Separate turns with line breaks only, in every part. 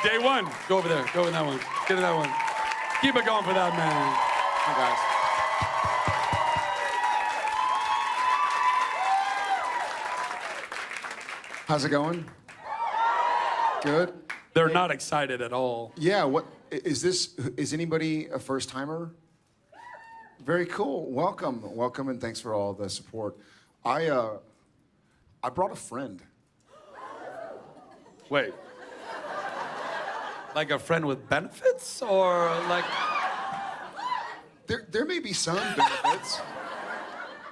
Day one. Go over there. Go in that one. Get in that one. Keep it going for that man.
Hi, guys. How's it going? Good.
They're not excited at all.
Yeah, what is this? Is anybody a first timer? Very cool. Welcome, welcome, and thanks for all the support. I brought a friend.
Wait. Like a friend with benefits, or like?
There may be some benefits.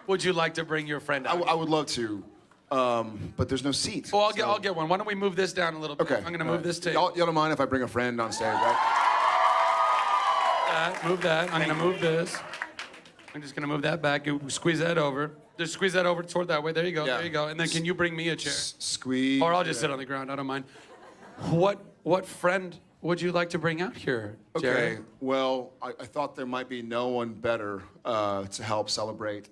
Would you like to bring your friend out?
I would love to, but there's no seat.
Oh, I'll get one. Why don't we move this down a little bit?
Okay.
I'm gonna move this table.
Y'all don't mind if I bring a friend on stage, right?
Move that. I'm gonna move this. I'm just gonna move that back. You squeeze that over. Just squeeze that over toward that way. There you go.
Yeah.
There you go. And then can you bring me a chair?
Squeeze.
Or I'll just sit on the ground. I don't mind. What friend would you like to bring out here, Jerry?
Okay. Well, I thought there might be no one better to help celebrate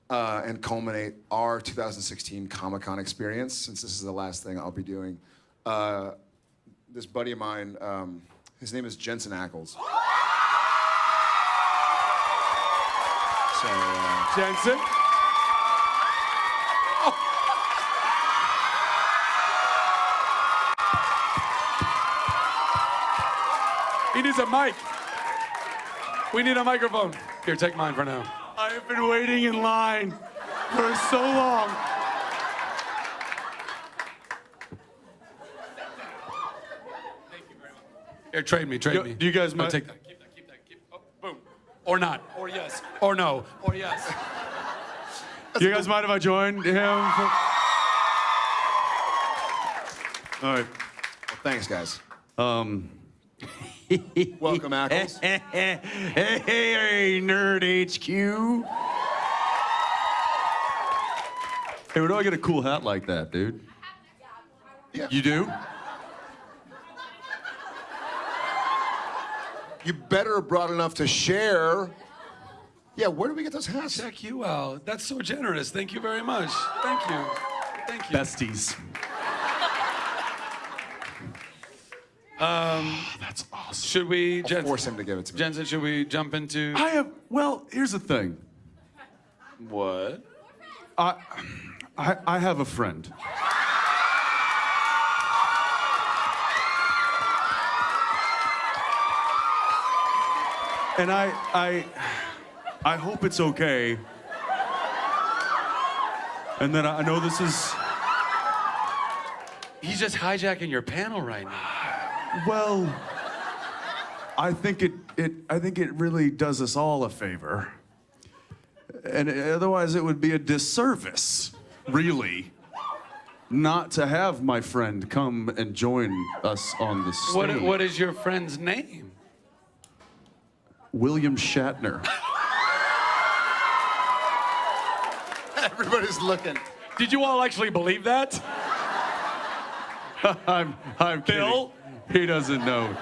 and culminate our 2016 Comic-Con experience, since this is the last thing I'll be doing. This buddy of mine, his name is Jensen Ackles. So,
Jensen? He needs a mic. We need a microphone. Here, take mine for now. I have been waiting in line for so long. Thank you very much. Here, trade me.
Do you guys mind?
Take that. Keep that. Oh, boom. Or not. Or yes. Or no. Or yes.
Do you guys mind if I join him? All right.
well, thanks, guys. Welcome, Ackles.
Hey, Nerd HQ. Hey, where do I get a cool hat like that, dude?
Yeah.
You do?
You better have brought enough to share. Yeah, where do we get those hats?
Check you out. That's so generous. Thank you very much. Thank you. Thank you.
Besties. That's awesome.
Should we,
I'll
Jensen?
force him to give it to me.
Jensen, should we jump into?
Well, here's the thing.
What?
I have a friend. And I hope it's okay. And then I know this is,
He's just hijacking your panel right now.
well, I think it really does us all a favor. And otherwise it would be a disservice, really, not to have my friend come and join us on the stage.
What is your friend's name?
William Shatner.
Everybody's looking.
Did you all actually believe that?
I'm kidding.
Bill?
He doesn't know.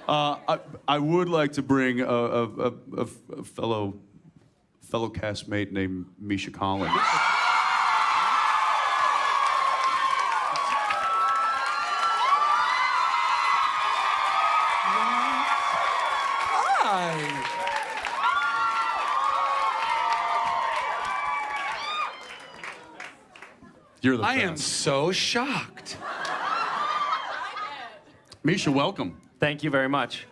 I would like to bring a fellow castmate named Misha Collins.
Hi.
You're the
I
best.
am so shocked.
Misha, welcome.
Thank you very much.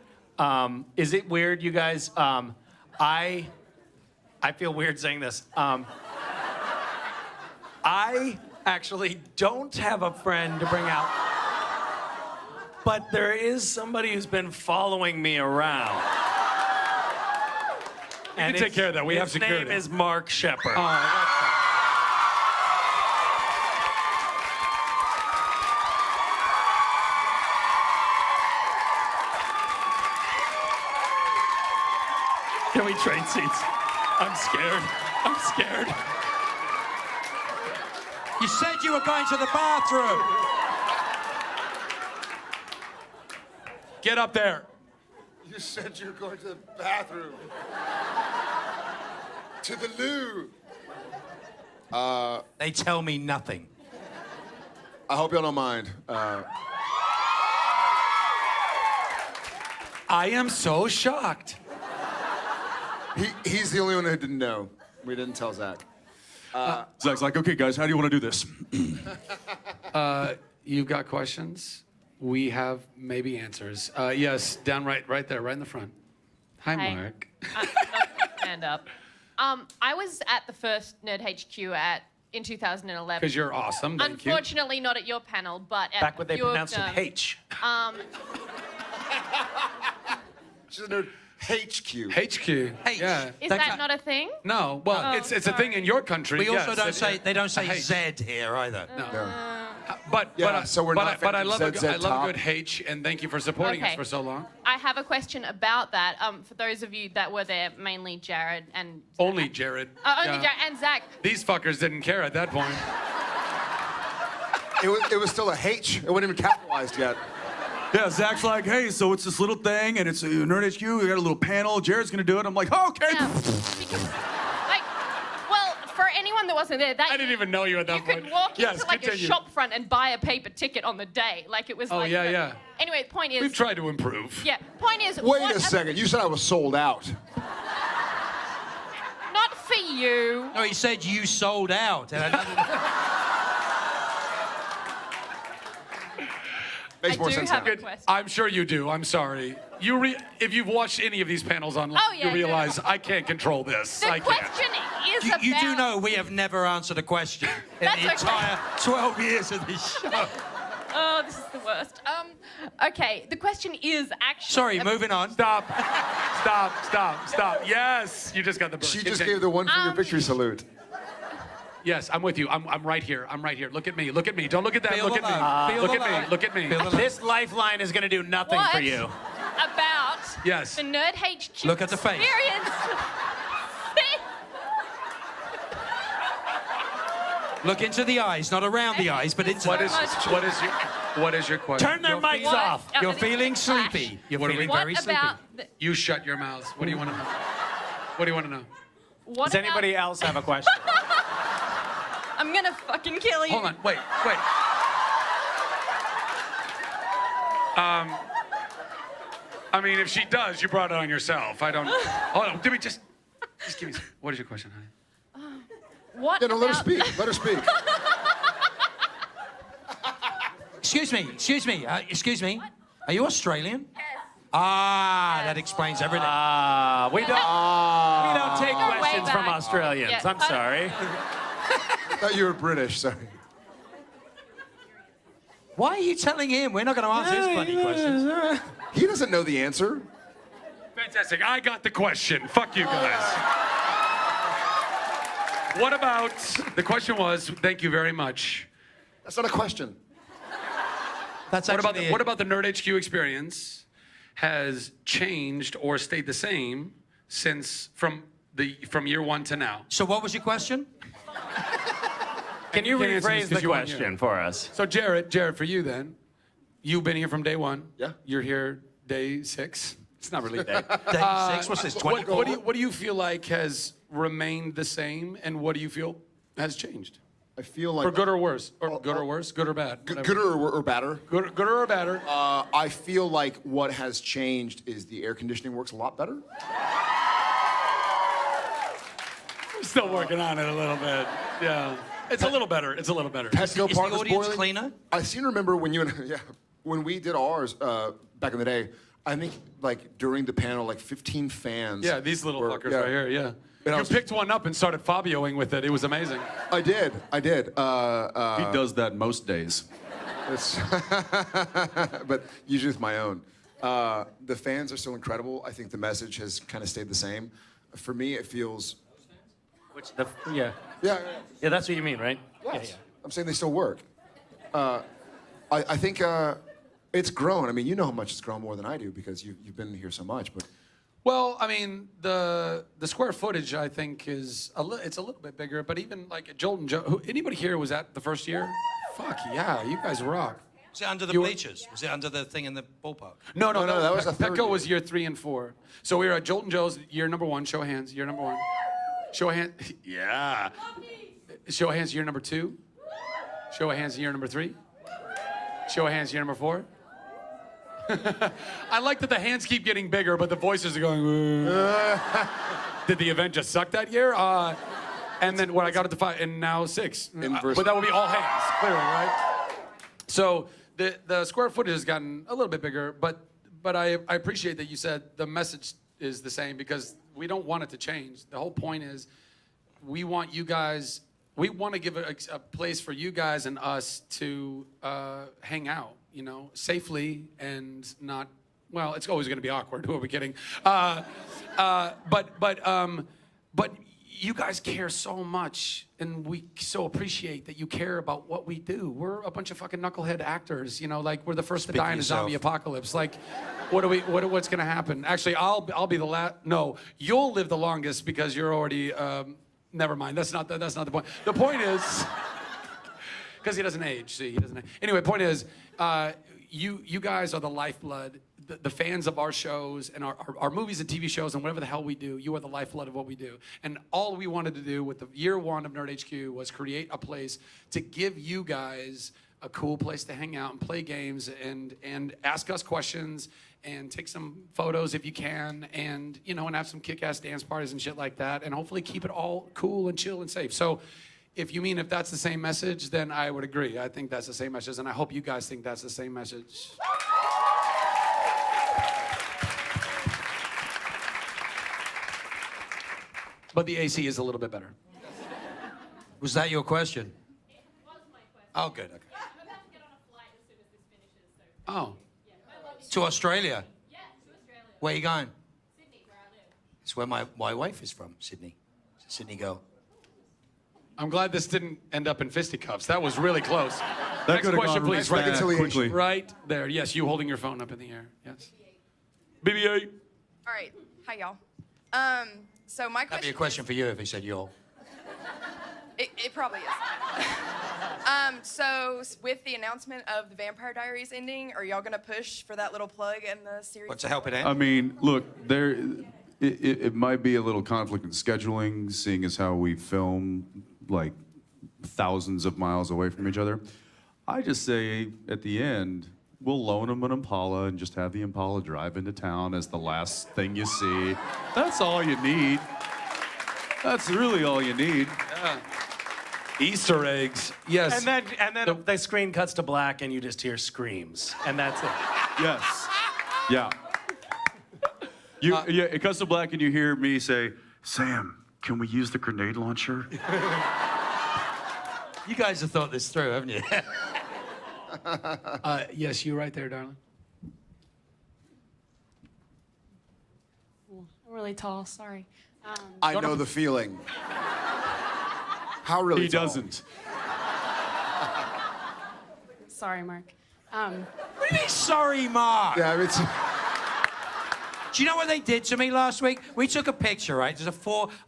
Is it weird, you guys? I feel weird saying this. I actually don't have a friend to bring out, but there is somebody who's been following me around.
We can take care of that. We have security.
His name is Mark Sheppard. Can we trade seats? I'm scared. I'm scared.
You said you were going to the bathroom.
Get up there.
You said you were going to the bathroom. To the loo.
They tell me nothing.
I hope y'all don't mind.
I am so shocked.
He's the only one who didn't know. We didn't tell Zach.
Zach's like, okay, guys, how do you want to do this?
You've got questions? We have maybe answers. Yes, down right there, right in the front. Hi,
Hey.
Mark.
Stand up. I was at the first Nerd HQ in 2011.
Because you're awesome. Thank you.
Unfortunately, not at your panel, but at
Back when they
a few of
pronounced
them.
it H.
She's a nerd. HQ.
HQ.
H.
Yeah.
Is
That's
that not a thing?
No. Well,
Oh,
it's a thing in your country.
We also
yes,
don't
it-
say, they don't say
H.
Z here either.
No.
No.
But
Yeah,
but
so we're not
but I love
affecting
I
ZZ
love
top.
a good H, and thank you for supporting us
Okay.
for so long.
I have a question about that. For those of you that were there, mainly Jared and
Only Jared.
only
Yeah.
Jared and Zach.
These fuckers didn't care at that point.
It was still a H. It wasn't even capitalized yet.
Yeah, Zach's like, hey, so it's this little thing, and it's Nerd HQ. We got a little panel. Jared's gonna do it. I'm like, oh, okay.
Yeah, because, like, well, for anyone that wasn't there, that
I didn't even know you at that
you
point.
could walk
Yes,
into like
continue.
a shop front and buy a paper ticket on the day. Like it was.
Oh,
like,
yeah, yeah.
Anyway, the point is.
We've tried to improve.
Yeah. Point is.
Wait
what
a second. You said I was sold out.
Not for you.
No, he said you sold out. And
Makes
I
more
do
sense
have
now.
a question.
I'm sure you do. I'm sorry. If you've watched any of these panels online,
Oh, yeah,
you realize
yeah.
I can't control this.
The
I can't.
question is
you,
about.
you do know we have never answered a question in
That's
the
okay.
entire 12 years of this show.
Oh, this is the worst. Okay. The question is actually.
Sorry, moving on.
Stop. Stop. Yes, you just got the bird.
She just
Continue.
gave the one finger victory salute.
Yes, I'm with you. I'm right here. I'm right here. Look at me. Don't look at that.
Feel
Look
the
at
love.
me.
Feel
Look
the
at me.
love.
Look at me.
Feel the love.
This lifeline is going to do nothing
What
for you.
about
Yes.
the Nerd HQ
Look at the face.
experience?
Look into the eyes, not around the eyes, but into
What
the
is-
What is your question?
Turn their mics
What-
off.
You're feeling sleepy. You're
What are
feeling
we-
very
What
sleepy.
about the,
You shut your mouths. What do you want to know? What do you want to know?
what
Does
about,
anybody else have a question?
I'm gonna fucking kill you.
Hold on. Wait. I mean, if she does, you brought it on yourself. I don't. Hold on. Give me just give me. What is your question, honey?
What
Yeah, no, let her
about-
speak. Let her speak.
Excuse me. Are you Australian? Ah, that explains everything.
We don't take
Go way
questions from
back.
Australians.
Yeah,
I'm sorry.
I thought you were British. Sorry.
Why are you telling him? We're not going to answer his bloody questions.
He doesn't know the answer.
Fantastic. I got the question. Fuck you guys. What about the question was? Thank you very much.
That's not a question.
That's
What about
actually
what about the Nerd HQ experience has changed or stayed the same since from year one to now?
So what was your question?
Can you
can't answer this
rephrase
'cause
the
you weren't here.
question for us?
So Jared, for you then, you've been here from day one.
Yeah.
You're here day 6. It's not really a day.
Day 6, what's this, 20?
What do you feel like has remained the same, and what do you feel has changed?
I feel like
For good or worse, or good or worse, good or bad?
Good
whatever.
or badder.
Good or better?
I feel like what has changed is the air conditioning works a lot better.
I'm still working on it a little bit. Yeah, it's a little better. It's a little better.
Petco
Is
Park
the
is
audience
boiling.
cleaner?
I seem to remember when when we did ours back in the day. I think like during the panel, like 15 fans.
Yeah, these little fuckers right here. Yeah.
And I
You
was-
picked one up and started Fabioing with it. It was amazing.
I did.
He does that most days.
It's but usually with my own. The fans are still incredible. I think the message has kind of stayed the same. For me, it feels.
Yeah.
Yeah.
Yeah, that's what you mean, right?
Yes. I'm saying they still work. I think it's grown. I mean, you know how much it's grown more than I do because you've been here so much. But
Well, I mean, the square footage I think is it's a little bit bigger. But even like at Jolton Joe, anybody here was at the first year? Fuck yeah, you guys rock.
Was it under the
You were-
bleachers? Was it under the thing in the ballpark?
No,
that was the third
Petco
year.
was year 3 and 4. So we were at Jolton Joe's year number 1. Show of hands, year number 1. Show of hands. Yeah. Show of hands, year number 2. Show of hands, year number 3. Show of hands, year number 4. I like that the hands keep getting bigger, but the voices are going. Did the event just suck that year? And then when I got it to 5, and now 6.
Inverse.
But that would be all hands, clearly, right? So the square footage has gotten a little bit bigger, but I appreciate that you said the message is the same because we don't want it to change. The whole point is we want you guys. We want to give a place for you guys and us to hang out, you know, safely and not. Well, it's always going to be awkward. Who are we kidding? But you guys care so much, and we so appreciate that you care about what we do. We're a bunch of fucking knucklehead actors, you know, like we're the first to die in a zombie apocalypse. Like, what's going to happen? Actually, I'll be the last. No, you'll live the longest because you're already. Never mind. That's not the point. The point is, because he doesn't age. See, he doesn't age. Anyway, point is, you guys are the lifeblood, the fans of our shows and our movies and TV shows and whatever the hell we do. You are the lifeblood of what we do. And all we wanted to do with the year 1 of Nerd HQ was create a place to give you guys a cool place to hang out and play games and ask us questions and take some photos if you can, and you know, and have some kick-ass dance parties and shit like that, and hopefully keep it all cool and chill and safe. So if you mean if that's the same message, then I would agree. I think that's the same message, and I hope you guys think that's the same message. But the AC is a little bit better.
Was that your question?
It was my question.
Oh, good. Okay.
I'm about to get on a flight as soon as this finishes. So
Oh.
yeah, I love you.
To Australia.
Yeah, to Australia.
Where are you going?
Sydney, where I live.
It's where my wife is from, Sydney. It's a Sydney girl.
I'm glad this didn't end up in fisticuffs. That was really close.
That
Next
could've
question,
gone
please.
bad
Reconciliation.
quickly.
Right there. Yes, you holding your phone up in the air. Yes. BB-8.
All right. Hi, y'all. So my
That'd be a
question.
question for you if he said y'all.
It probably is. So with the announcement of the Vampire Diaries ending, are y'all gonna push for that little plug in the series?
What, to help it
I
end?
mean, look, it might be a little conflict in scheduling, seeing as how we film like thousands of miles away from each other. I just say at the end, we'll loan them an Impala and just have the Impala drive into town as the last thing you see. That's all you need. That's really all you need.
Easter eggs. Yes.
And then the screen cuts to black and you just hear screams, and that's it.
Yes. Yeah. Yeah, it cuts to black and you hear me say, Sam, can we use the grenade launcher?
You guys have thought this through, haven't you?
Yes, you right there, darling.
I'm really tall, sorry.
I know the feeling. How really
He
tall?
doesn't.
Sorry, Mark.
What do you mean, sorry, Mark?
Yeah, it's.
Do you know what they did to me last week? We took a picture, right? There's a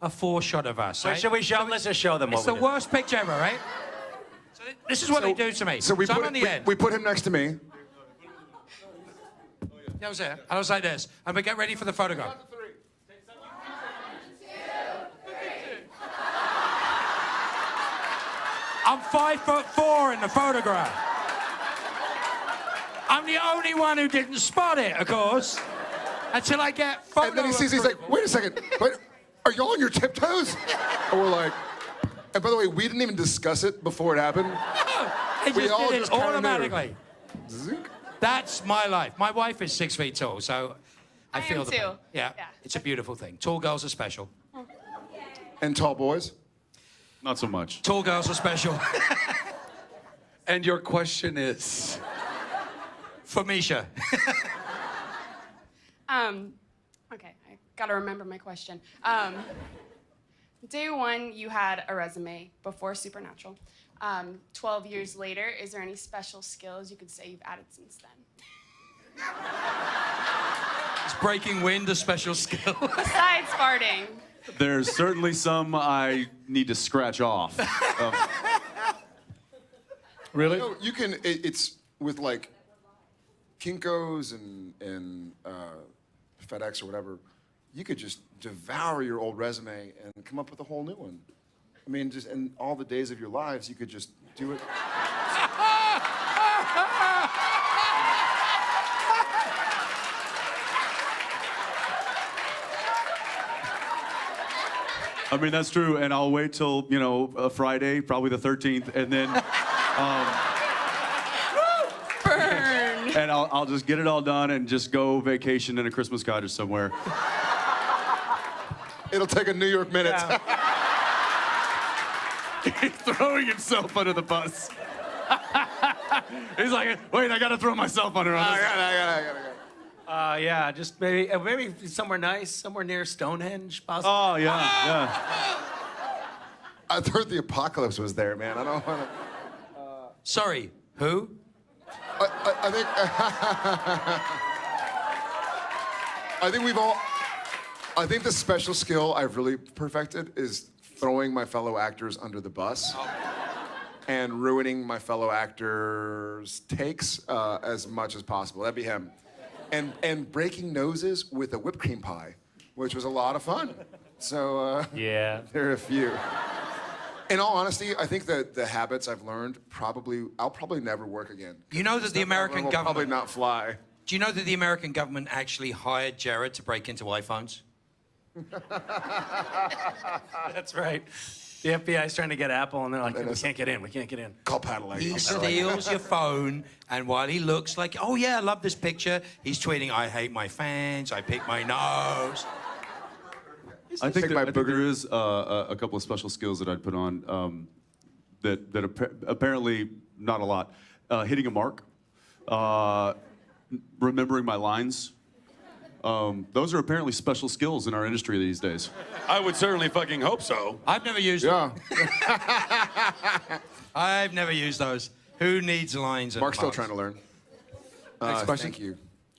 four shot of us.
Wait,
Right?
should we show them? Let's just show them what
It's
we
the
did.
worst picture ever, right? So this is what they do to me.
So we
I'm
put
on the
we,
end.
we put him next to me.
I was there. I was like this. And we get ready for the photograph. I'm 5'4" in the photograph. I'm the only one who didn't spot it, of course. Until I get photo.
And then he sees, he's like, wait a second, wait, are y'all on your tiptoes? And we're like, and by the way, we didn't even discuss it before it happened.
They
we
just
all
did it
just kinda knew.
automatically.
Zink.
That's my life. My wife is 6 feet tall, so I
I
feel
am
the
too.
pain. Yeah,
Yeah.
it's a beautiful thing. Tall girls are special.
And tall boys.
Not so much.
Tall girls are special.
And your question is?
For Misha.
Okay, I gotta remember my question. Day one, you had a resume before Supernatural. 12 years later, is there any special skills you could say you've added since then?
Is breaking wind a special skill?
Besides farting.
There's certainly some I need to scratch off.
Really?
No, you can. It's with like Kinko's and FedEx or whatever. You could just devour your old resume and come up with a whole new one. I mean, just in all the days of your lives, you could just do it.
I mean, that's true. And I'll wait till, you know, Friday, probably the 13th, and then...
Burn.
And I'll just get it all done and just go vacation in a Christmas cottage somewhere.
It'll take a New York minute.
He's throwing himself under the bus. He's like, wait, I gotta throw myself under on this.
I gotta.
Yeah, just maybe somewhere nice, somewhere near Stonehenge, possibly.
Oh, yeah.
I heard the apocalypse was there, man. I don't want to.
Sorry, who?
I think. I think we've all. I think the special skill I've really perfected is throwing my fellow actors under the bus and ruining my fellow actors' takes as much as possible. That'd be him. And breaking noses with a whipped cream pie, which was a lot of fun. So
Yeah.
there are a few. In all honesty, I think that the habits I've learned I'll probably never work again.
You know that the American
will probably
government...
not fly.
Do you know that the American government actually hired Jared to break into iPhones?
That's right. The FBI is trying to get Apple, and they're like, we can't get in. We can't get in.
Call Padalecki.
He steals your phone, and while he looks like, oh yeah, I love this picture, he's tweeting, I hate my fans, I pick my nose.
I think
my
there
booger.
is a couple of special skills that I'd put on that apparently not a lot. Hitting a mark, remembering my lines. Those are apparently special skills in our industry these days.
I would certainly fucking hope so.
I've never used them.
Yeah.
I've never used those. Who needs lines?
Mark's still trying to learn.
Next question.
Thank you.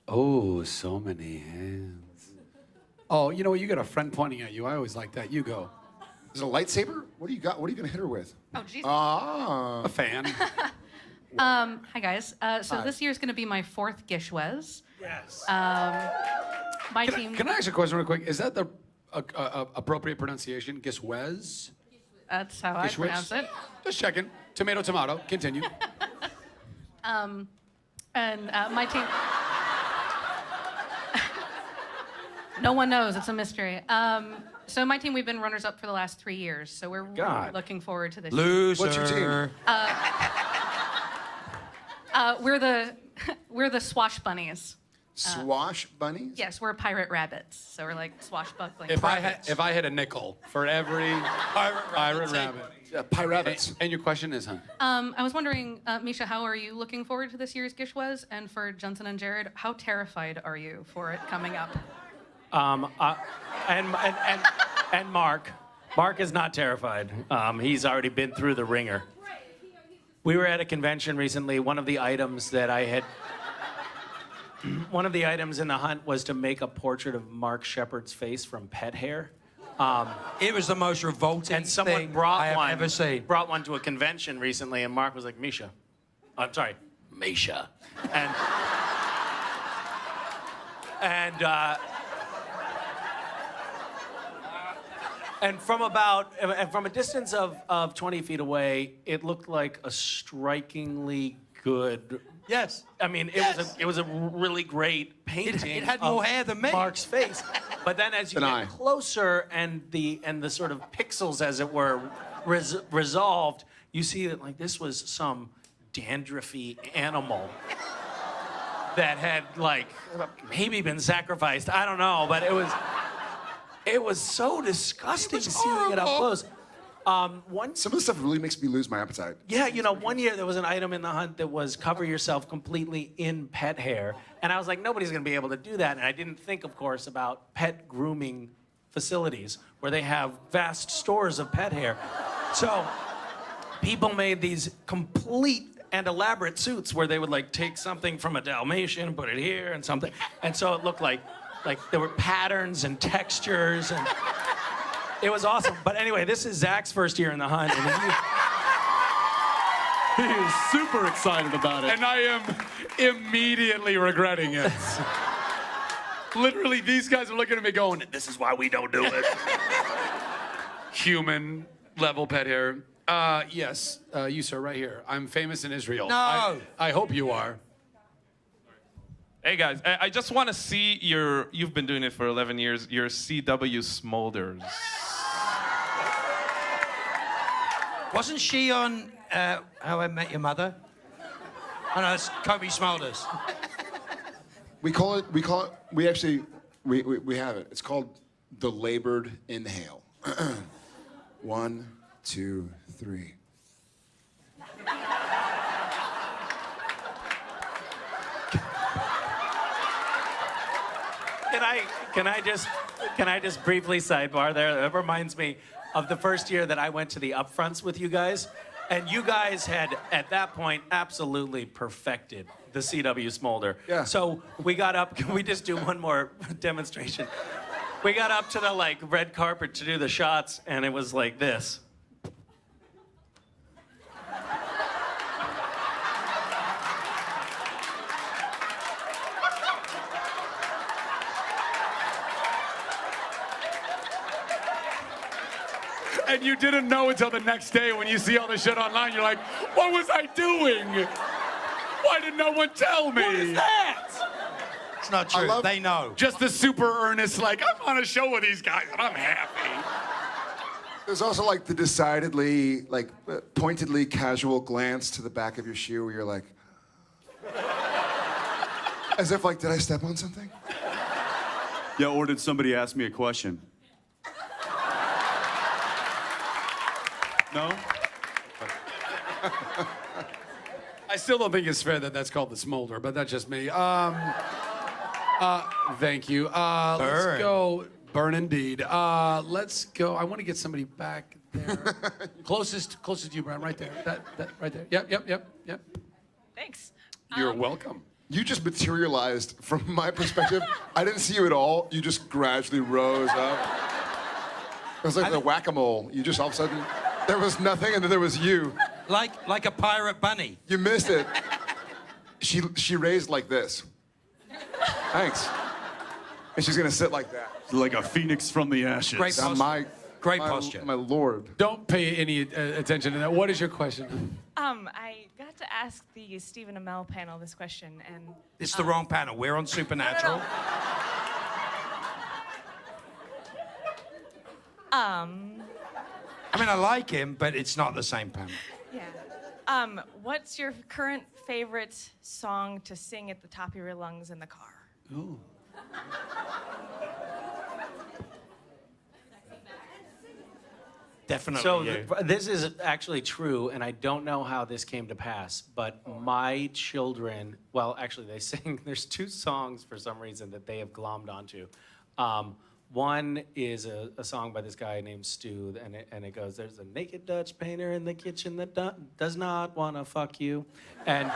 Oh, so many hands. Oh, you know what? You got a friend pointing at you. I always like that. You go.
Is it a lightsaber? What do you got? What are you gonna hit her with?
Oh, jeez.
Ah.
A fan.
Hi, guys. So this year's going to be my 4th GISHWHES.
Yes.
My team.
Can I ask you a question real quick? Is that the appropriate pronunciation? GISHWHES?
That's how I
GISHWHES?
pronounce it.
Just checking. Tomato, tomato. Continue.
And my team. No one knows. It's a mystery. So my team, we've been runners-up for the last 3 years. So we're
God.
looking forward to this.
Loser.
What's your team?
We're the Swash Bunnies.
Swash bunnies?
Yes, we're pirate rabbits. So we're like swashbuckling.
If I had a nickel for every pirate rabbit.
Yeah, pirates.
And your question is, huh?
I was wondering, Misha, how are you looking forward to this year's GISHWHES? And for Jensen and Jared, how terrified are you for it coming up?
And Mark. Mark is not terrified. He's already been through the ringer. We were at a convention recently. One of the items in the hunt was to make a portrait of Mark Sheppard's face from pet hair.
It was the most revolting
And someone
thing
brought
I have
one.
ever seen.
Brought one to a convention recently, and Mark was like, Misha. I'm sorry, Misha. And from a distance of 20 feet away, it looked like a strikingly good.
Yes.
I mean, it was a really great painting.
It had more
of
hair than me.
Mark's face. But then as you
Than
get
I.
closer and the sort of pixels, as it were, resolved, you see that like this was some dandruffy animal that had like maybe been sacrificed. I don't know, but it was so disgusting seeing it up close.
Some of the stuff really makes me lose my appetite.
Yeah, one year there was an item in the hunt that was cover yourself completely in pet hair. And I was like, nobody's gonna be able to do that. And I didn't think, of course, about pet grooming facilities where they have vast stores of pet hair. So people made these complete and elaborate suits where they would like take something from a Dalmatian, put it here and something. And so it looked like there were patterns and textures and it was awesome. But anyway, this is Zach's first year in the hunt. And
He is super excited about it.
And I am immediately regretting it. Literally, these guys are looking at me going, this is why we don't do it. Human level pet hair. Yes, you sir, right here. I'm famous in Israel.
No.
I hope you are.
Hey guys, I just want to see you've been doing it for 11 years, your CW smolders.
Wasn't she on How I Met Your Mother? Oh no, it's Kobe Smulders.
We have it. It's called the labored inhale. 1, 2, 3.
Can I just briefly sidebar there? That reminds me of the first year that I went to the upfronts with you guys, and you guys had at that point absolutely perfected the CW smolder.
Yeah.
So we got up. Can we just do one more demonstration? We got up to the red carpet to do the shots, and it was like this.
And you didn't know until the next day when you see all the shit online. You're like, what was I doing? Why did no one tell me?
What is that?
It's not true. They know.
Just the super earnest, like, I'm on a show with these guys and I'm happy.
There's also like the decidedly, pointedly casual glance to the back of your shoe where you're like, as if did I step on something?
Yeah, or did somebody ask me a question? No?
I still don't think it's fair that that's called the smolder, but that's just me. Thank you. Let's go. Burn indeed. Let's go. I want to get somebody back there. closest to you, Brian. Right there. That right there. Yep.
Thanks.
You're welcome.
You just materialized from my perspective. I didn't see you at all. You just gradually rose up. It was like the whack-a-mole. You just all of a sudden, there was nothing and then there was you.
Like a pirate bunny.
You missed it. She raised like this. Thanks. And she's gonna sit like that.
Like a phoenix from the ashes.
Great posture. Great posture.
My lord.
Don't pay any attention to that. What is your question?
I got to ask the Stephen Amell panel this question, and
It's the wrong panel. We're on Supernatural. I mean, I like him, but it's not the same panel.
yeah. What's your current favorite song to sing at the top of your lungs in the car?
Ooh.
Definitely
So
you.
this is actually true, and I don't know how this came to pass, but my children, well, actually they sing, there's 2 songs for some reason that they have glommed onto. One is a song by this guy named Stu, and it goes, there's a naked Dutch painter in the kitchen that does not want to fuck you. And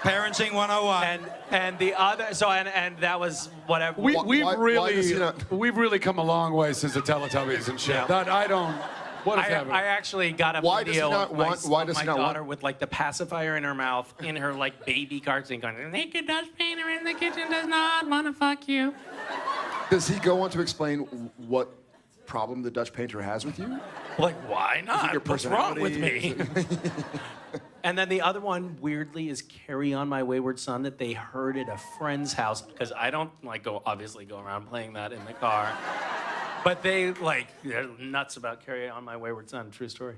Parenting 101.
and the other, so and that was whatever.
We've
why does he not-
really come a long way since the Teletubbies and shit.
Yeah.
That I don't. What is happening?
I actually got a
Why does he
video
not
of my,
want- why
of
does
my
he not want-
daughter with the pacifier in her mouth, in her baby cartoon, going, "Naked Dutch painter in the kitchen does not want to fuck you."
Does he go on to explain what problem the Dutch painter has with you?
Why not?
your
What's wrong with
personality?
me? And then the other one, weirdly, is "Carry On My Wayward Son" that they heard at a friend's house, because I don't go around playing that in the car. But they're nuts about "Carry On My Wayward Son." True story.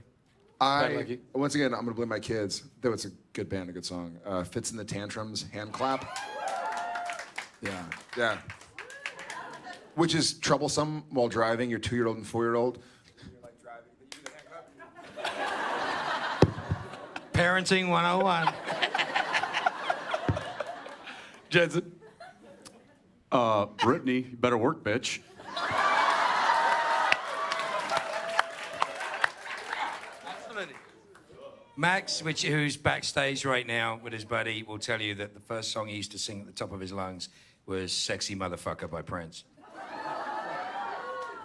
Once again, I'm gonna blame my kids, though it's a good band, a good song. Fits in the Tantrums, Hand Clap. Yeah. Which is troublesome while driving your 2-year-old and 4-year-old.
Parenting 101.
Jensen.
Brittany, you better work, bitch.
Max, who's backstage right now with his buddy, will tell you that the first song he used to sing at the top of his lungs was "Sexy Motherfucker" by Prince.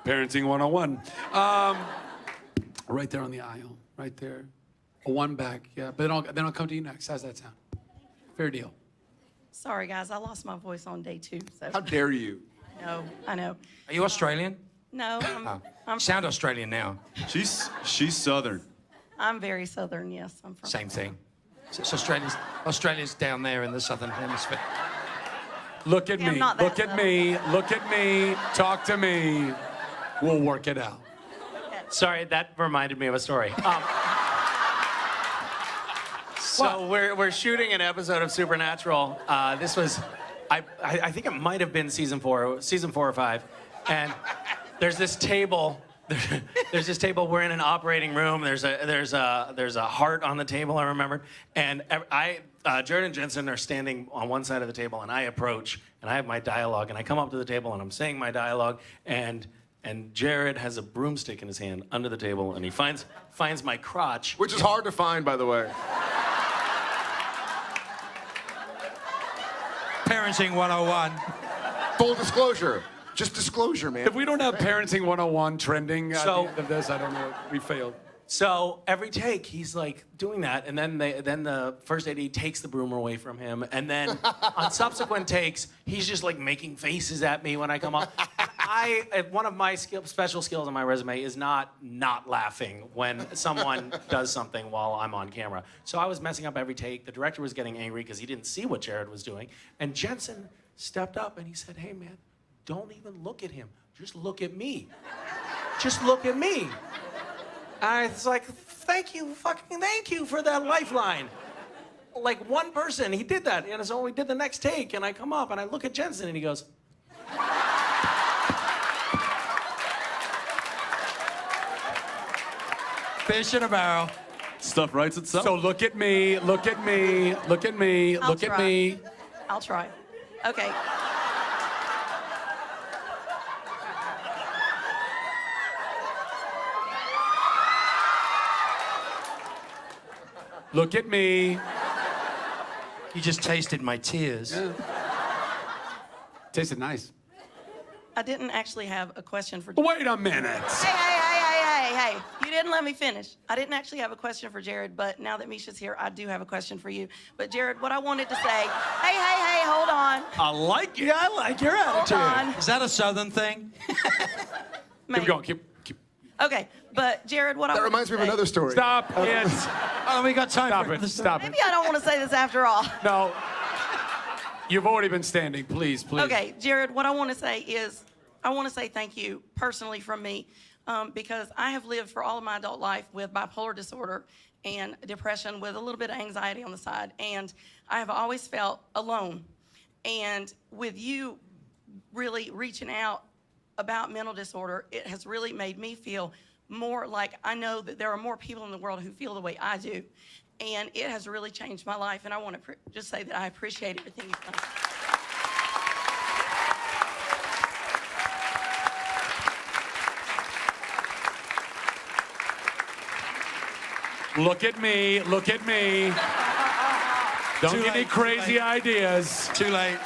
Parenting 101. Right there on the aisle. Right there. A 1 back. Yeah. But then I'll come to you next. How's that sound? Fair deal.
Sorry, guys, I lost my voice on day 2. So
How dare you?
I know.
Are you Australian?
No, I'm
You sound Australian now.
She's Southern.
I'm very Southern. Yes, I'm from.
Same thing. It's Australia's down there in the southern hemisphere.
Look at
Yeah, I'm
me.
not that
Look at me. Look at me. Talk to me. We'll work it out.
Sorry, that reminded me of a story. So we're shooting an episode of Supernatural. This was, I think it might have been season 4 or 5, and there's this table. There's this table. We're in an operating room. There's a heart on the table. I remember, and Jared and Jensen are standing on one side of the table, and I approach, and I have my dialogue, and I come up to the table, and I'm saying my dialogue, and Jared has a broomstick in his hand under the table, and he finds my crotch,
Which is hard to find, by the way.
Parenting 101.
Full disclosure. Just disclosure, man.
If we don't have Parenting 101 trending at the
So-
end of this, I don't know. We failed.
So every take, he's like doing that, and then the first AD takes the broom away from him, and then on subsequent takes, he's just like making faces at me when I come up. One of my special skills on my resume is not laughing when someone does something while I'm on camera. So I was messing up every take. The director was getting angry because he didn't see what Jared was doing, and Jensen stepped up and he said, "Hey man, don't even look at him. Just look at me. Just look at me." I was like, thank you for that lifeline. Like one person, he did that. And so we did the next take, and I come up and I look at Jensen and he goes,
Fish in a barrel.
Stuff writes itself.
So look at me, look at me, look at me,
I'll
look at
try.
me.
I'll try. Okay.
Look at me.
You just tasted my tears.
Yeah. Tasted nice.
I didn't actually have a question for.
Wait a minute.
Hey! You didn't let me finish. I didn't actually have a question for Jared, but now that Misha's here, I do have a question for you. But Jared, what I wanted to say. Hey! Hold on.
I like you. I like your attitude.
Hold on.
Is that a Southern thing?
Keep going. Keep.
Okay, but Jared, what I
That
wanted
reminds
to
me of
say-
another story.
Stop it.
Oh, we got time
Stop
for
it. Stop it.
Maybe I don't want to say this after all.
No. You've already been standing. Please, please.
Okay, Jared, what I want to say is, I want to say thank you personally from me, because I have lived for all of my adult life with bipolar disorder and depression with a little bit of anxiety on the side, and I have always felt alone. And with you really reaching out about mental disorder, it has really made me feel more like I know that there are more people in the world who feel the way I do. And it has really changed my life, and I want to just say that I appreciate everything you've done.
Look at me. Look at me. Don't
Too
get any
late, too
crazy
late.
ideas.
Too late.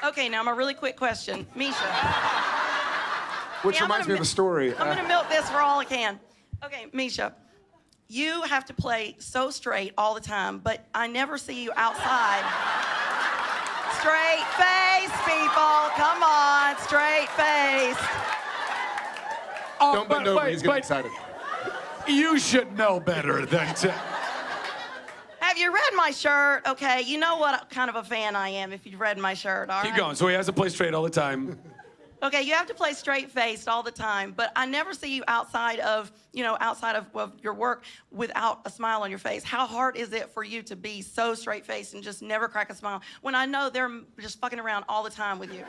Okay, now my really quick question. Misha.
Which
Yeah, I'm
reminds
gonna
me of a
mi-
story.
I'm gonna milk this for all I can. Okay, Misha, you have to play so straight all the time, but I never see you outside. Straight face, people. Come on, straight face.
Oh,
Don't bend over. He's getting excited.
You should know better than to.
Have you read my shirt? Okay, you know what kind of a fan I am if you've read my shirt, all right?
Keep going. So he has to play straight all the time.
Okay, you have to play straight-faced all the time, but I never see you outside of your work without a smile on your face. How hard is it for you to be so straight-faced and just never crack a smile when I know they're just fucking around all the time with you?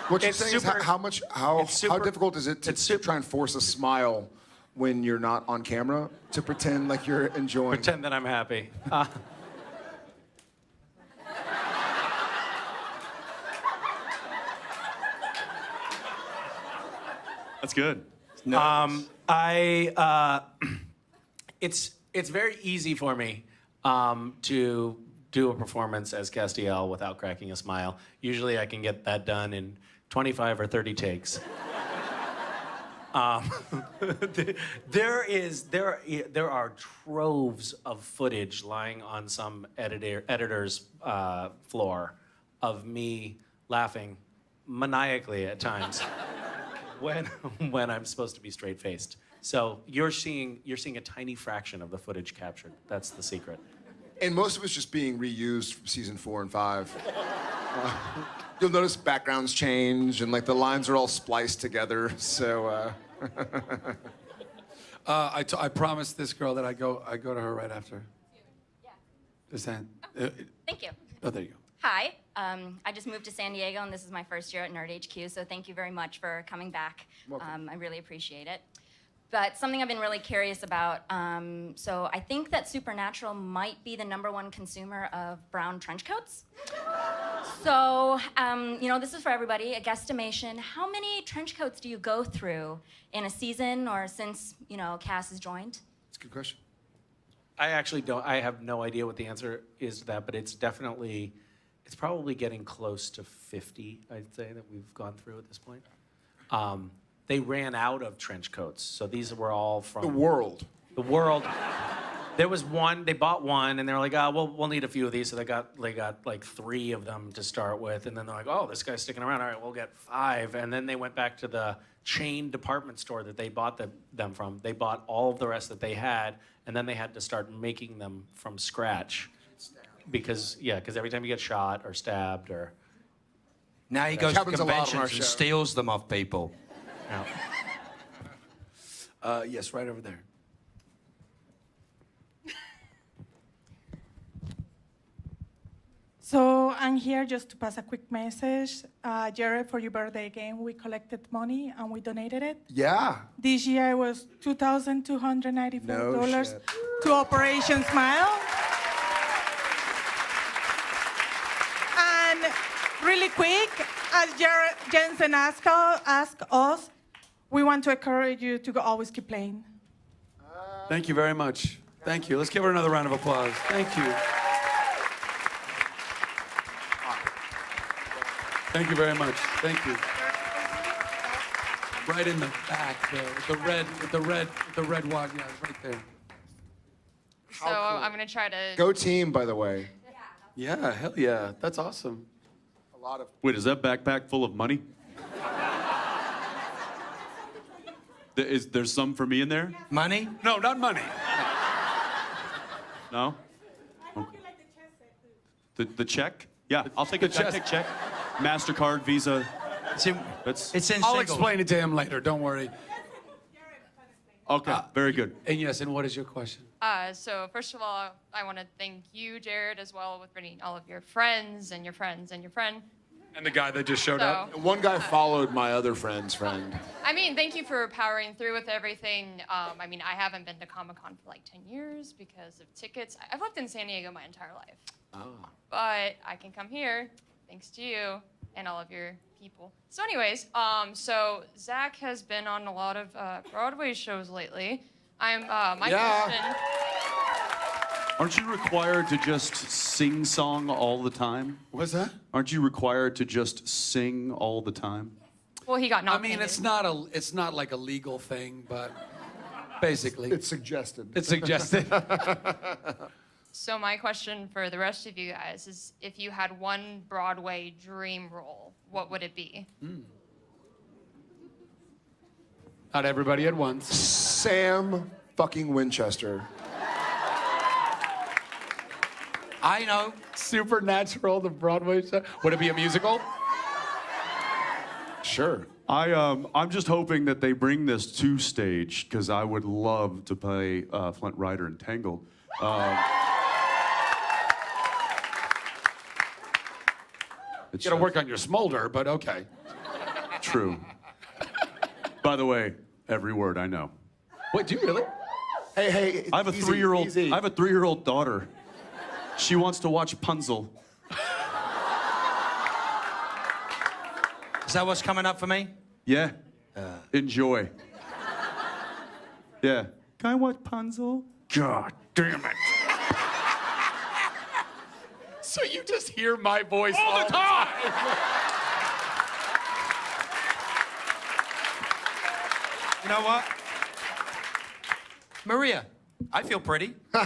What you're
It's
saying
super-
is how
it's super-
difficult is it to try and force a smile when you're not on camera, to pretend like you're enjoying?
Pretend that I'm happy.
That's good.
It's very easy for me to do a performance as Castiel without cracking a smile. Usually I can get that done in 25 or 30 takes. There are troves of footage lying on some editor's floor of me laughing maniacally at times when I'm supposed to be straight-faced. So you're seeing a tiny fraction of the footage captured. That's the secret.
And most of it's just being reused from season 4 and 5. You'll notice backgrounds change and like the lines are all spliced together. So.
I promised this girl that I go to her right after.
Yeah.
Is that?
Thank you.
Oh, there you go.
Hi. I just moved to San Diego, and this is my first year at Nerd HQ, so thank you very much for coming back. I really appreciate it. But something I've been really curious about, so I think that Supernatural might be the #1 consumer of brown trench coats. So, this is for everybody, a guesstimation. How many trench coats do you go through in a season or since, Cass has joined?
That's a good question.
I actually don't. I have no idea what the answer is to that, but it's probably getting close to 50, I'd say, that we've gone through at this point. They ran out of trench coats, so these were all from
The world.
The world. There was one. They bought one, and they were like, "Oh, we'll need a few of these." So they got like 3 of them to start with, and then they're like, "Oh, this guy's sticking around. All right, we'll get 5." And then they went back to the chain department store that they bought them from. They bought all of the rest that they had, and then they had to start making them from scratch. Because every time you get shot or stabbed or...
Now he goes to
happens a lot on our
conventions
show.
and steals them off people.
Yes, right over there.
So I'm here just to pass a quick message. Jared, for your birthday again, we collected money and we donated it.
Yeah.
This year it was $2,294
No shit.
to Operation Smile. And really quick, as Jared Jensen asked us, we want to encourage you to always keep playing.
Thank you very much. Thank you. Let's give her another round of applause. Thank you. Thank you very much. Thank you. Right in the back, the red wad, yeah, right there.
So I'm gonna try to.
Go team, by the way.
Yeah, hell yeah, that's awesome.
A lot of.
Wait, is that backpack full of money? There's some for me in there?
Money?
No, not money.
No? The check? Yeah, I'll take a check. MasterCard, Visa.
It's in
I'll
singles.
explain it to him later. Don't worry.
Okay, very good.
And yes, and what is your question?
So first of all, I want to thank you, Jared, as well, with bringing all of your friends and your friends and your friend.
And the guy that just showed up.
And one guy followed my other friend's friend.
I mean, thank you for powering through with everything. I mean, I haven't been to Comic-Con for like 10 years because of tickets. I've lived in San Diego my entire life. But I can come here thanks to you and all of your people. So anyways, so Zach has been on a lot of Broadway shows lately. My question...
Aren't you required to just sing song all the time?
What's that?
Aren't you required to just sing all the time?
Well, he got
I
nominated.
mean, it's not like a legal thing, but basically.
It's suggested.
It's suggested.
So my question for the rest of you guys is, if you had one Broadway dream role, what would it be?
Not everybody at once.
Sam fucking Winchester.
I know.
Supernatural, the Broadway show. Would it be a musical?
Sure.
I'm just hoping that they bring this to stage because I would love to play Flint Rider in Tangled.
You gotta work on your smolder, but okay.
True. By the way, every word I know.
Wait, do you really?
Hey,
I have a
easy,
3-year-old.
easy.
I have a 3-year-old daughter. She wants to watch Punzel.
Is that what's coming up for me?
Yeah. Enjoy. Yeah. Can I watch Punzel? God damn it.
So you just hear my voice all the time.
You know what? Maria, I feel pretty.
How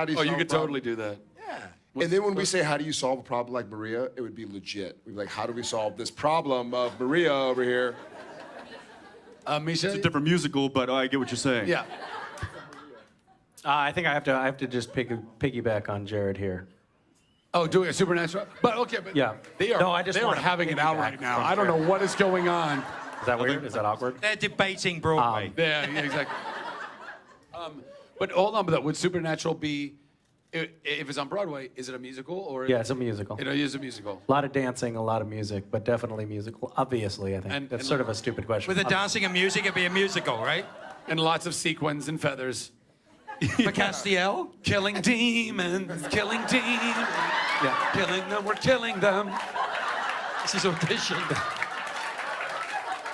do you
Oh,
solve
you
a
could
problem?
totally do that.
And then when we say, how do you solve a problem like Maria, it would be legit. We'd be like, how do we solve this problem of Maria over here?
Misha?
It's a different musical, but I get what you're saying.
Yeah.
I think I have to just piggyback on Jared here.
Oh, doing a supernatural? But okay, but
Yeah.
they are,
No, I just
they are
wanna
having it out
piggyback
right now.
from
I don't know
Jared.
what is going on.
Is that weird? Is that awkward?
They're debating Broadway.
Yeah, exactly. But hold on, but would Supernatural be, if it's on Broadway, is it a musical or?
Yeah, it's a musical.
It is a musical.
A lot of dancing, a lot of music, but definitely musical. Obviously, I think.
And-
That's
and-
sort of a stupid question.
With the dancing and music, it'd be a musical, right?
And lots of sequins and feathers.
For Castiel?
Killing demons, killing demons.
Yeah.
Killing them, we're killing them.
This is audition.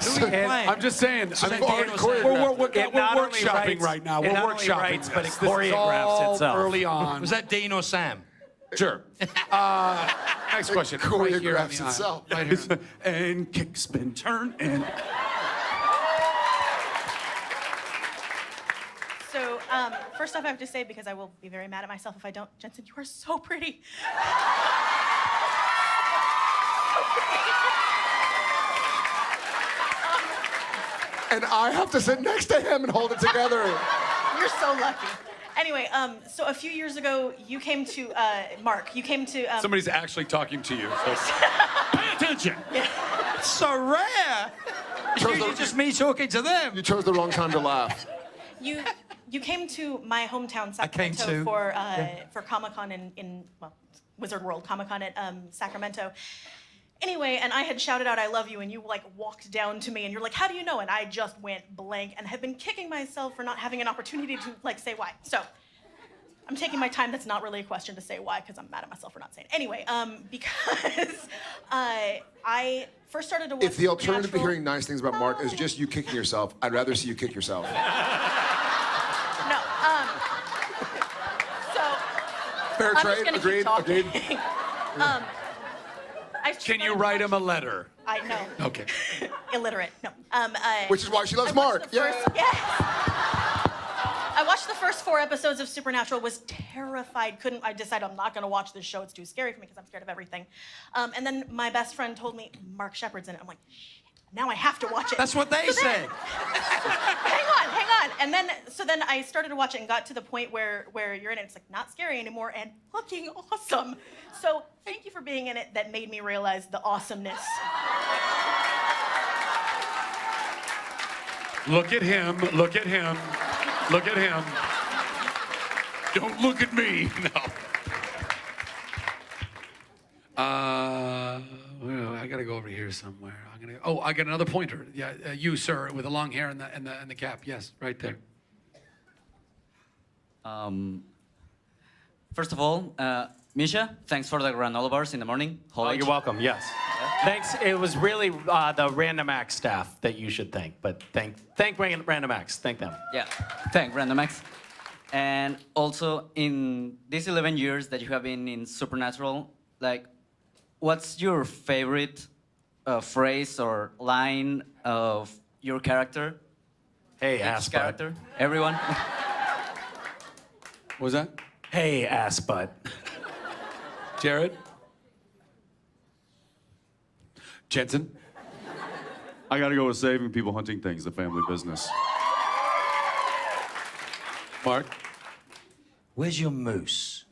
I'm just saying,
So
I mean,
then Daniel said-
we're
It not only
workshopping
writes-
right now.
it
We're
not only
workshopping
writes, but it
this. This is
choreographs
all
itself.
early on.
Was that Dean or Sam?
Sure. Next question. Right here on
Choreographs
the aisle.
itself.
Right here.
And kick, spin, turn, and
So, first off, I have to say, because I will be very mad at myself if I don't, Jensen, you are so pretty.
And I have to sit next to him and hold it together.
You're so lucky. Anyway, so a few years ago, you came to, Mark, you came to...
Somebody's actually talking to you. So.
pay attention.
It's so rare. It's usually just me talking to them.
You chose the wrong time to laugh.
You came to my hometown,
I came
Sacramento,
to-
for Comic-Con in Wizard World, Comic-Con at Sacramento. Anyway, and I had shouted out, "I love you," and you like walked down to me, and you're like, "How do you know?" And I just went blank, and have been kicking myself for not having an opportunity to like say why. So, I'm taking my time. That's not really a question to say why, because I'm mad at myself for not saying it. Anyway, because I first started to watch.
If the alternative to
Supernatural-
hearing nice things about Mark is just you kicking yourself, I'd rather see you kick yourself.
No. So.
Fair
I'm
trade,
just gonna
agreed,
keep talking.
agreed.
Can you write him a letter?
I know.
Okay.
Illiterate. No.
Which is why she loves
I watched
Mark.
the first- yes. I watched the first 4 episodes of Supernatural. Was terrified. I decided I'm not going to watch this show. It's too scary for me because I'm scared of everything. And then my best friend told me Mark Sheppard's in it. I'm like, shit. Now I have to watch it.
That's what they said.
Hang on. And then I started to watch it and got to the point where you're in it. It's like not scary anymore and fucking awesome. So thank you for being in it. That made me realize the awesomeness.
Look at him. Look at him. Look at him. Don't look at me. No. Well, I gotta go over here somewhere. I got another pointer. Yeah, you, sir, with the long hair and the cap. Yes, right there.
First of all, Misha, thanks for the granola bars in the morning.
Oh, you're welcome. Yes. Thanks. It was really the Random Acts staff that you should thank, but thank Random Acts. Thank them.
Yeah, thank Random Acts. And also, in these 11 years that you have been in Supernatural, like, what's your favorite phrase or line of your character?
Hey,
Each
ass
character. Everyone.
What was that?
Hey, ass butt.
Jared? Jensen?
I gotta go with saving people, hunting things, the family business.
Mark?
Where's your moose?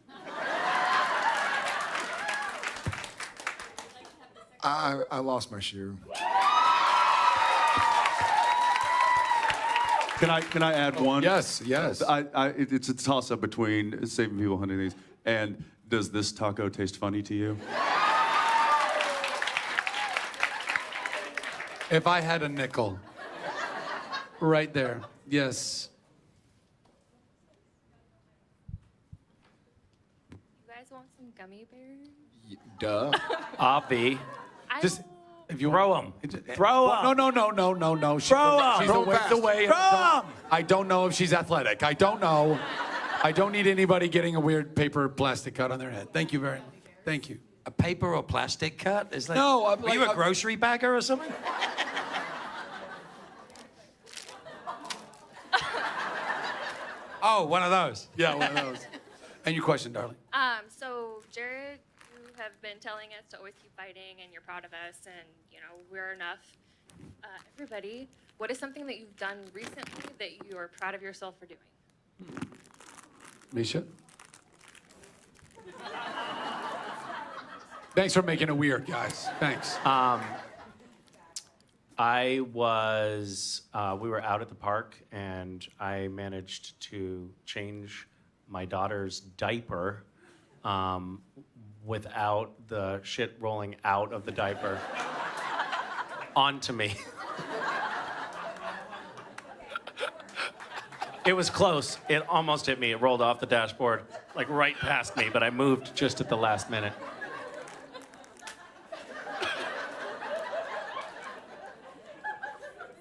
I lost my shoe.
Can I add one?
Yes.
It's a toss-up between saving people, hunting things, and does this taco taste funny to you?
If I had a nickel. Right there. Yes.
You guys want some gummy bears?
Duh.
Obvi.
Just if you
throw them. Throw them.
No.
Throw 'em.
She's
Throw 'em
a ways
fast.
away.
Throw 'em.
I don't know if she's athletic. I don't know. I don't need anybody getting a weird paper plastic cut on their head. Thank you very much. Thank you.
A paper or plastic cut? Is that,
No, I'm
were
like-
you a
I'm-
grocery bagger or something? Oh, one of those.
Yeah, one of those. And your question, darling.
So Jared, you have been telling us to always keep fighting, and you're proud of us, and we're enough. Everybody, what is something that you've done recently that you are proud of yourself for doing?
Misha? Thanks for making it weird, guys. Thanks.
I was, we were out at the park and I managed to change my daughter's diaper without the shit rolling out of the diaper onto me. It was close. It almost hit me. It rolled off the dashboard, like right past me, but I moved just at the last minute.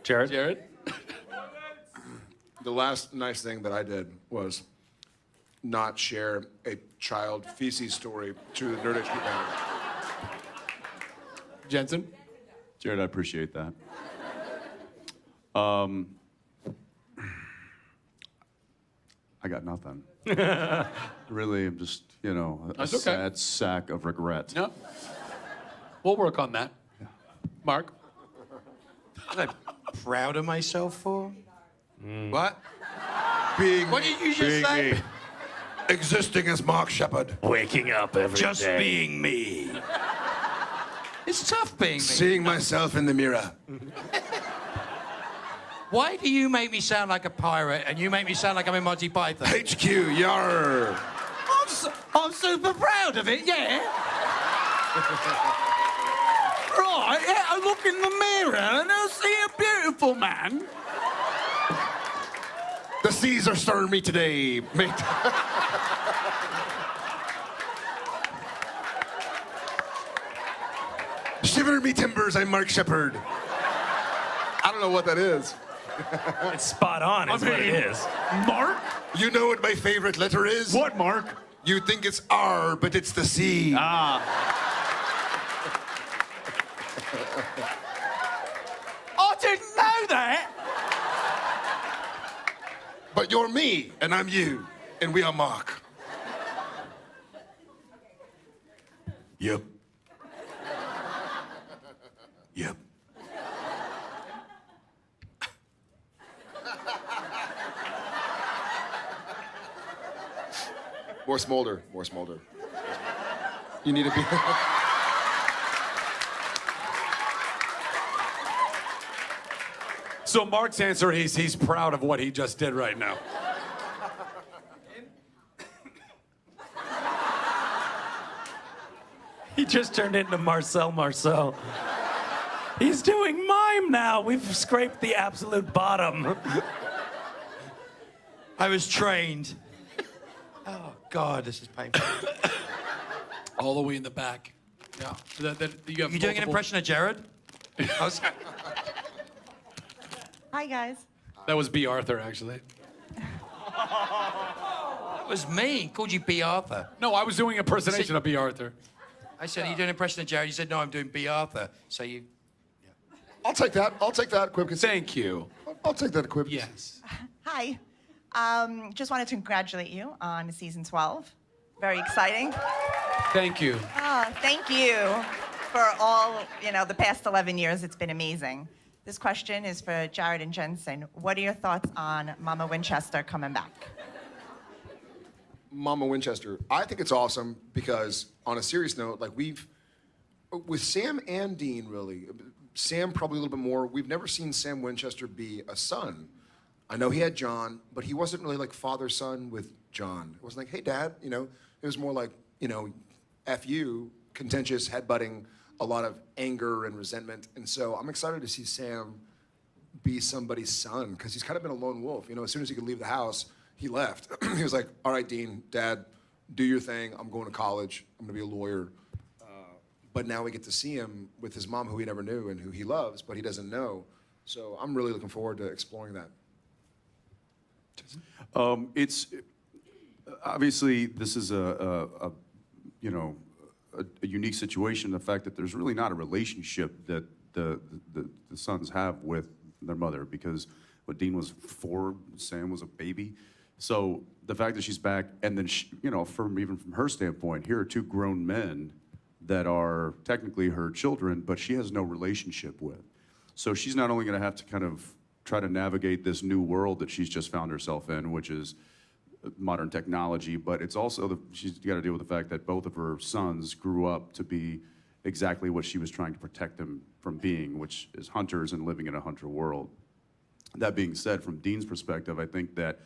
Jared?
The last nice thing that I did was not share a child feces story to the Nerd HQ banner.
Jensen?
Jared, I appreciate that. I got nothing. Really, I'm just, a
That's okay.
sad sack of regret.
No. We'll work on that. Mark?
What I'm proud of myself for? What?
Being,
What did you just say?
existing as Mark Sheppard.
Waking up every day.
Just being me. It's tough being me.
Seeing myself in the mirror.
Why do you make me sound like a pirate and you make me sound like I'm in Monty Python?
HQ, yar.
I'm super proud of it, yeah.
Right, yeah, I look in the mirror and I see a beautiful man.
The seas are stirring me today, mate. Shiver me timbers, I'm Mark Sheppard. I don't know what that is.
It's spot on, is what it is.
Mark?
You know what my favorite letter is?
What, Mark?
You think it's R, but it's the C.
Ah.
I didn't know that.
But you're me, and I'm you, and we are Mark. Yep. Yep. More smolder, more smolder. You need to be.
So Mark's answer, he's proud of what he just did right now.
He just turned into Marcel. He's doing mime now. We've scraped the absolute bottom.
I was trained. Oh, God, this is painful.
All the way in the back. Yeah. You
You doing an impression of Jared?
Hi, guys.
That was B. Arthur, actually.
That was me. Called you B. Arthur.
No, I was doing impersonation of B. Arthur.
I said, are you doing an impression of Jared? You said, no, I'm doing B. Arthur. So you...
I'll take that. I'll take that, Quipkins.
Thank you.
I'll take that, Quipkins.
Yes.
Hi. Just wanted to congratulate you on season 12. Very exciting.
Thank you.
Oh, thank you for all, the past 11 years. It's been amazing. This question is for Jared and Jensen. What are your thoughts on Mama Winchester coming back?
Mama Winchester. I think it's awesome because, on a serious note, with Sam and Dean, really, Sam probably a little bit more, we've never seen Sam Winchester be a son. I know he had John, but he wasn't really like father-son with John. It wasn't like, hey, Dad, it was more like, F you, contentious, headbutting, a lot of anger and resentment. And so I'm excited to see Sam be somebody's son because he's kind of been a lone wolf. As soon as he could leave the house, he left. He was like, all right, Dean, Dad, do your thing. I'm going to college. I'm going to be a lawyer. But now we get to see him with his mom, who he never knew and who he loves, but he doesn't know. So I'm really looking forward to exploring that.
It's obviously this is a unique situation. The fact that there's really not a relationship that the sons have with their mother, because what Dean was 4, Sam was a baby. So the fact that she's back, and then even from her standpoint, here are 2 grown men that are technically her children, but she has no relationship with. So she's not only going to have to kind of try to navigate this new world that she's just found herself in, which is modern technology, but it's also she's got to deal with the fact that both of her sons grew up to be exactly what she was trying to protect them from being, which is hunters and living in a hunter world. That being said, from Dean's perspective, I think that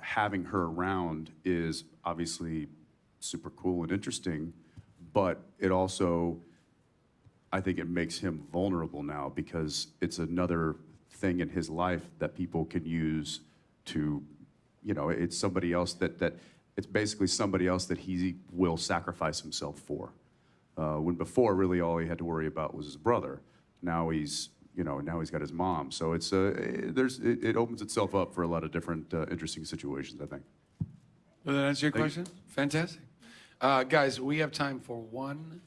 having her around is obviously super cool and interesting, but it also, I think it makes him vulnerable now because it's another thing in his life that people can use to, it's somebody else that it's basically somebody else that he will sacrifice himself for. When before, really all he had to worry about was his brother. Now he's got his mom. So it opens itself up for a lot of different interesting situations, I think.
Does that answer your question? Fantastic. Guys, we have time for one,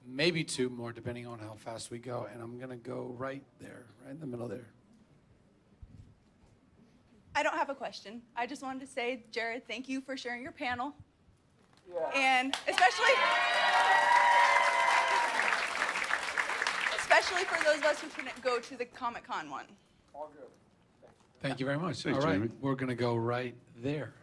maybe two more, depending on how fast we go. And I'm going to go right there, right in the middle there.
I don't have a question. I just wanted to say, Jared, thank you for sharing your panel. And especially for those of us who couldn't go to the Comic-Con one.
All good.
Thank you very much.
Thanks,
All right,
Jamie.
we're going to go right there.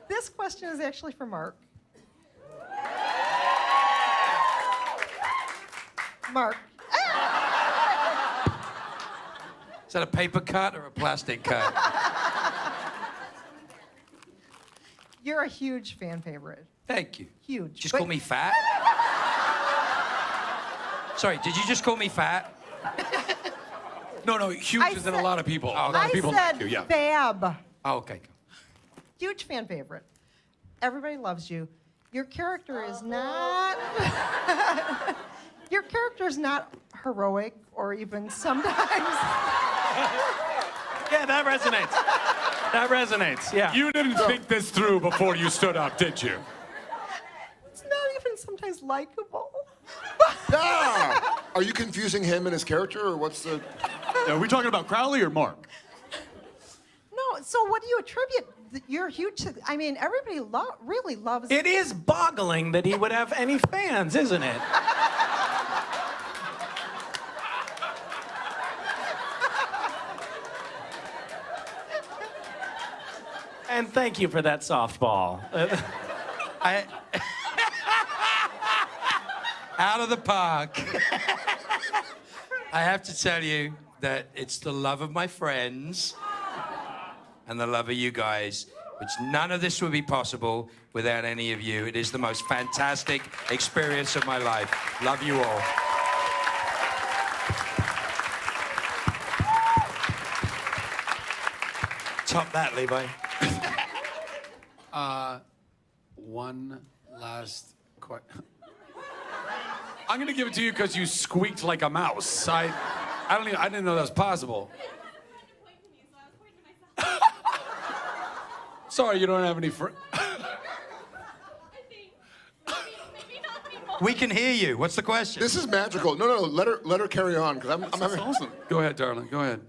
This question is actually for Mark. Mark.
Is that a paper cut or a plastic cut?
You're a huge fan favorite.
Thank you.
Huge.
Just call me fat? Sorry, did you just call me fat?
No, huge than a lot of people. A lot of people
I said
like you, yeah.
fab.
Oh, okay.
Huge fan favorite. Everybody loves you. Your character is not. Your character is not heroic or even sometimes.
Yeah, that resonates. That resonates, yeah.
You didn't think this through before you stood up, did you?
It's not even sometimes likable.
Yeah. Are you confusing him and his character, or what's the?
Are we talking about Crowley or Mark?
No, so what do you attribute your huge? I mean, everybody really loves.
It is boggling that he would have any fans, isn't it? And thank you for that softball.
Out of the park. I have to tell you that it's the love of my friends and the love of you guys, which none of this would be possible without any of you. It is the most fantastic experience of my life. Love you all. Top that, Levi.
One last question. I'm gonna give it to you because you squeaked like a mouse. I didn't know that was possible. Sorry, you don't have any friends.
We can hear you. What's the question?
This is magical. No. Let her carry on because I'm having.
Awesome. Go ahead, darling. Go ahead.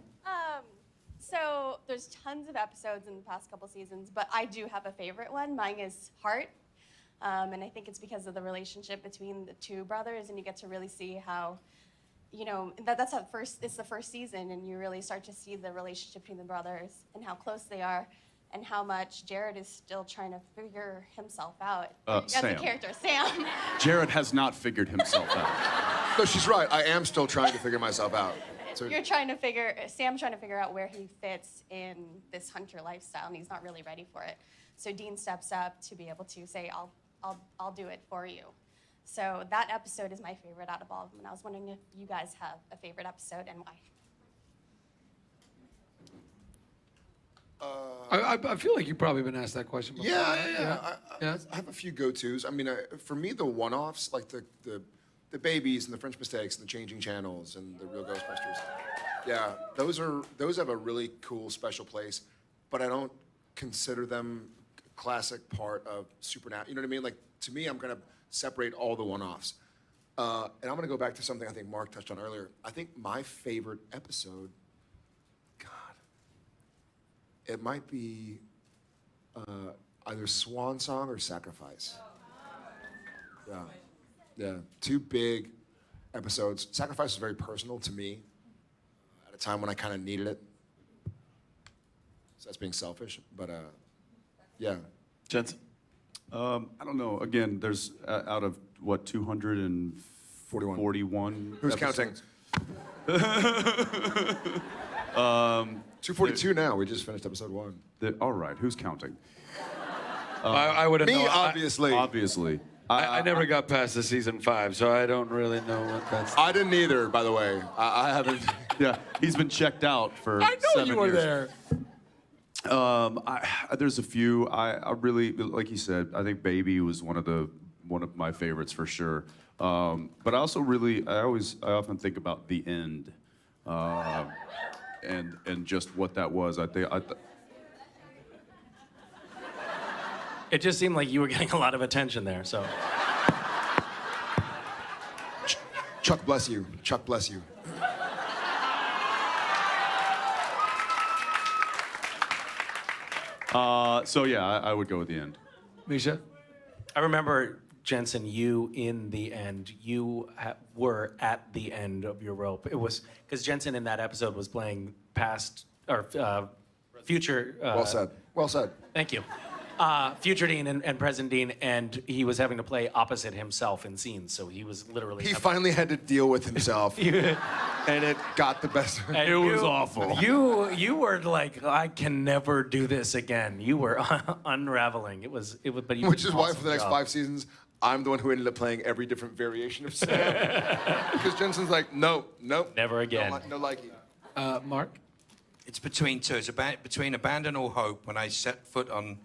So there's tons of episodes in the past couple seasons, but I do have a favorite one. Mine is Heart. And I think it's because of the relationship between the two brothers, and you get to really see how, it's the first season, and you really start to see the relationship between the brothers and how close they are, and how much Jared is still trying to figure himself out as
Sam.
a character. Sam.
Jared has not figured himself out.
No, she's right. I am still trying to figure myself out. So,
Sam's trying to figure out where he fits in this hunter lifestyle, and he's not really ready for it. So Dean steps up to be able to say, I'll do it for you. So that episode is my favorite out of all of them, and I was wondering if you guys have a favorite episode and why.
I feel like you've probably been asked that question before.
Yeah. I have a few go-tos. I mean, for me, the one-offs, like the babies and the French mistakes and the changing channels and the real Ghostbusters. Yeah, those have a really cool special place, but I don't consider them a classic part of Supernatural. You know what I mean? Like, to me, I'm gonna separate all the one-offs. And I'm gonna go back to something I think Mark touched on earlier. I think my favorite episode, it might be either Swan Song or Sacrifice. Yeah, two big episodes. Sacrifice is very personal to me. at a time when I kind of needed it. So that's being selfish, but yeah.
Jensen? I don't know. Again, there's out of what 241.
Who's
episodes?
counting? 242 now. We just finished episode 1.
All right. Who's counting?
I would have
Me,
known.
obviously.
I
never got past the season 5, so I don't really know what that's.
I didn't either, by the way. I haven't.
Yeah, he's been checked out for
I know
7
you were
years.
there.
There's a few. I really, like you said, I think Baby was one of my favorites for sure. But I also I often think about the end, and just what that was.
It just seemed like you were getting a lot of attention there. So.
Chuck bless you. Chuck bless you.
So yeah, I would go with the end.
Misha?
I remember, Jensen, you in the end, were at the end of your rope. It was, because Jensen in that episode was playing past, or future.
Well said. Well said.
Thank you. Future Dean and present Dean, and he was having to play opposite himself in scenes, so he was literally.
He finally had to deal with himself, and it got the best of
And
him.
It was awful.
You were like, I can never do this again. You were unraveling. It was, but you.
Which is why for the next 5 seasons, I'm the one who ended up playing every different variation of Sam. Because Jensen's like, nope.
Never again.
No likey.
Mark?
It's between two. It's between Abandon All Hope, when I set foot on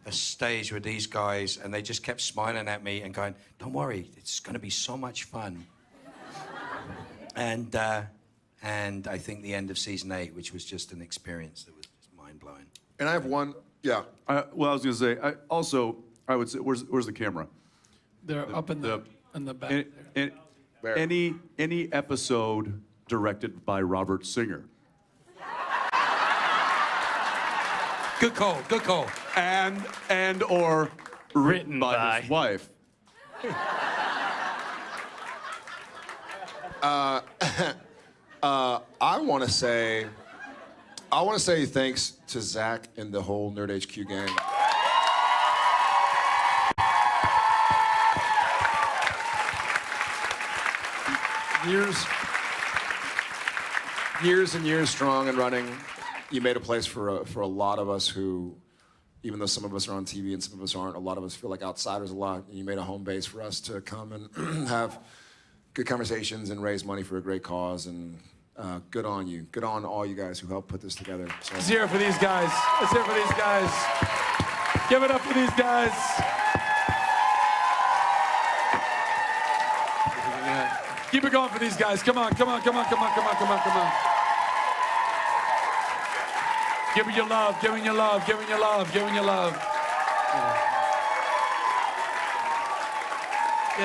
a stage with these guys and they just kept smiling at me and going, don't worry, it's going to be so much fun. And I think the end of season 8, which was just an experience that was just mind-blowing.
And I have one, yeah.
Well, I was going to say, I would say, where's the camera?
They're up in the back.
Any episode directed by Robert Singer.
Good call, good call.
And or written by his wife.
I want to say thanks to Zac and the whole Nerd HQ gang. Years and years strong and running. You made a place for a lot of us who, even though some of us are on TV and some of us aren't, a lot of us feel like outsiders a lot. And you made a home base for us to come and have good conversations and raise money for a great cause. And good on you. Good on all you guys who helped put this together. So.
Let's hear it for these guys. Let's hear it for these guys. Give it up for these guys. Keep it going for these guys. Come on. Giving you love. Get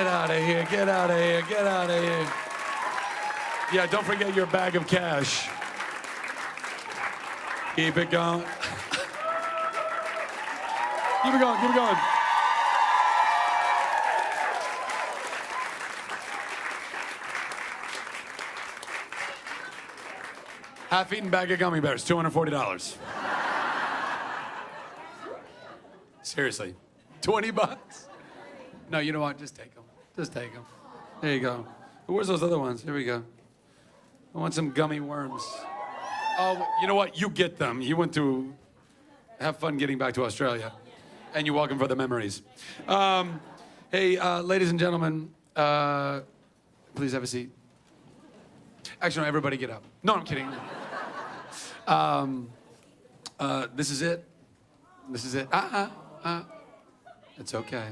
out of here. Yeah, don't forget your bag of cash. Keep it going. Keep it going. Half-eaten bag of gummy bears, $240. Seriously, $20? No, you know what? Just take them. There you go. Where's those other ones? Here we go. I want some gummy worms. Oh, you know what? You get them. You went to have fun getting back to Australia, and you're welcome for the memories. Hey, ladies and gentlemen, please have a seat. Actually, no, everybody get up. No, I'm kidding. This is it. It's okay.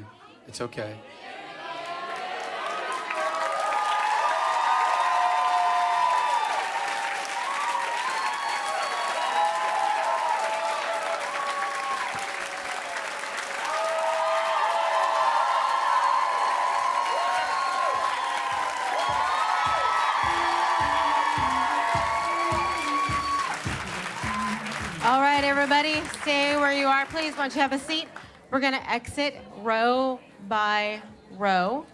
All right, everybody, stay where you are, please. Why don't you have a seat? We're going to exit row by row.